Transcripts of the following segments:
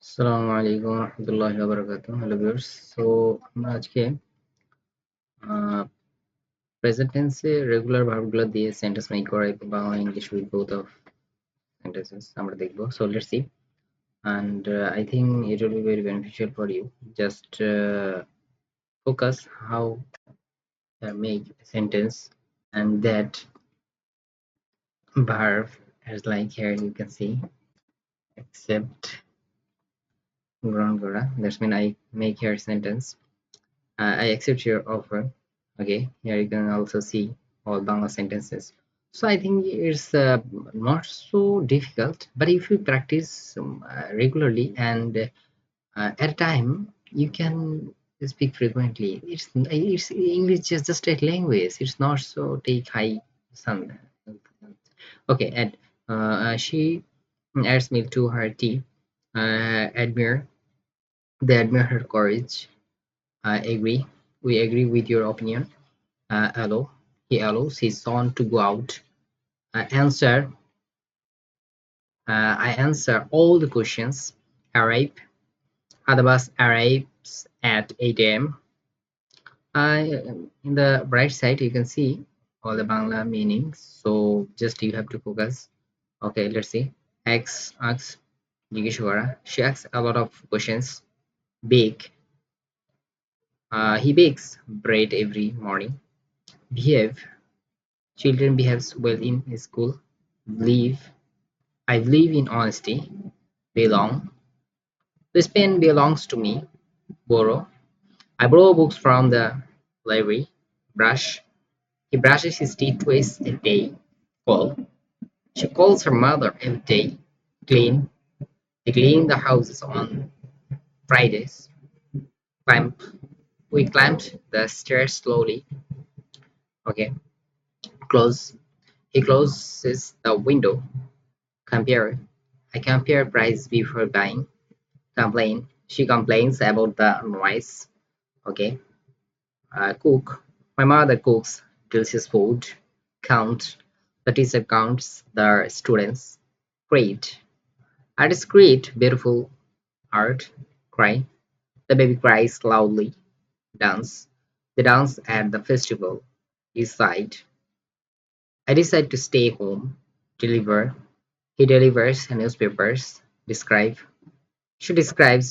আসসালামু আলাইকুম রহমতুল্লাহি ওয়া বারাকাতুহু। Hello viewers. সো আমরা আজকে প্রেজেন্ট টেন্সে রেগুলার ভার্বগুলো দিয়ে সেন্টেন্স মেক করা এবং Bangla English with both of sentences আমরা দেখব। So let's see and I think it will be very beneficial for you. Just focus how make a sentence and that verb as like here you can see accept গ্রহণ করা. That's mean I make here sentence. I accept your offer. Okay, here you can also see all Bangla sentences. So I think it's not so difficult, but if you practice regularly and at a time, you can speak frequently. It's English is just a language. It's not so take high some. Okay, and she adds milk to her tea. Admire They admire her courage. Agree. We agree with your opinion. He allows his son to go out. I answer. I answer all the questions. Arrive. The bus arrives at 8 a.m. In the right side, you can see all the Bangla meanings. So just you have to focus. Okay, let's see. Asks জিজ্ঞেস করা. She asks a lot of questions. Bake. He bakes bread every morning. Behave. Children behaves well in school. Believe. I believe in honesty. Belong. This pen belongs to me. Borrow. I borrow books from the library. Brush. He brushes his teeth twice a day. Call. She calls her mother every day. Clean. They clean the houses on Fridays. Climb. We climbed the stairs slowly. Okay. Close. He closes the window. Compare. I compare price before buying. Complain. She complains about the noise. Okay. Cook. My mother cooks delicious food. Count. The teacher counts the students. Create. Artists create beautiful art. Cry. The baby cries loudly. Dance. They dance at the festival. Decide. I decide to stay home. Deliver. He delivers newspapers. Describe. She describes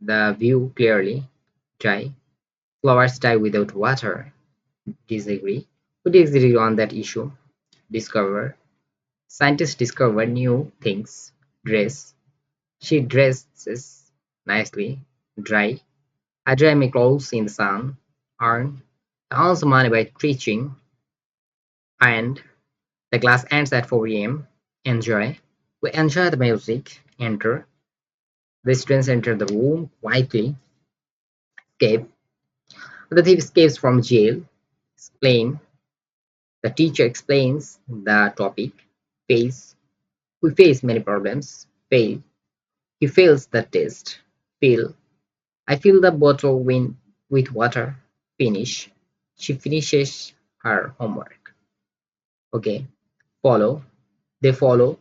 the view clearly. Dry. Flowers die without water. Disagree. We disagree on that issue. Discover. Scientists discover new things. Dress. She dresses nicely. Dry. I dry my clothes in the sun. Earn. I earn some money by teaching. And the class ends at 4 a.m. Enjoy. We enjoy the music. Enter. The students enter the room quietly. Escape. The thief escapes from jail. Explain. The teacher explains the topic. Face. We face many problems. Fail. He fails the test. Fill. I fill the bottle with water. Finish. She finishes her homework. Okay. Follow. They follow.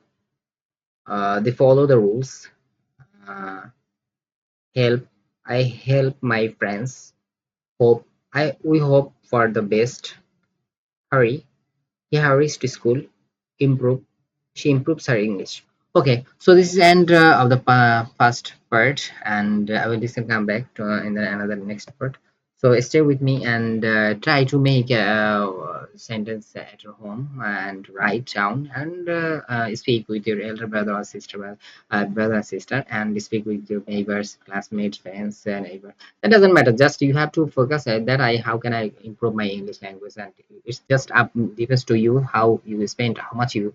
They follow the rules. Uh, help. I help my friends. Hope. We hope for the best. Hurry. He hurries to school. Improve. She improves her English. Okay, so this is the end of the first part, and I will just come back to in the another next part. So stay with me and try to make a sentence at your home and write down and speak with your elder brother or sister, brother or sister, and speak with your neighbors, classmates, friends, neighbor. That doesn't matter. Just you have to focus at that. How can I improve my English language, and it's just up depends to you how you spend, how much you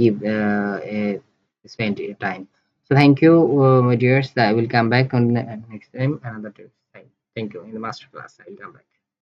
give spend your time. So thank you, my dears. I will come back on the next time another time. Thank you in the master class. I will come back.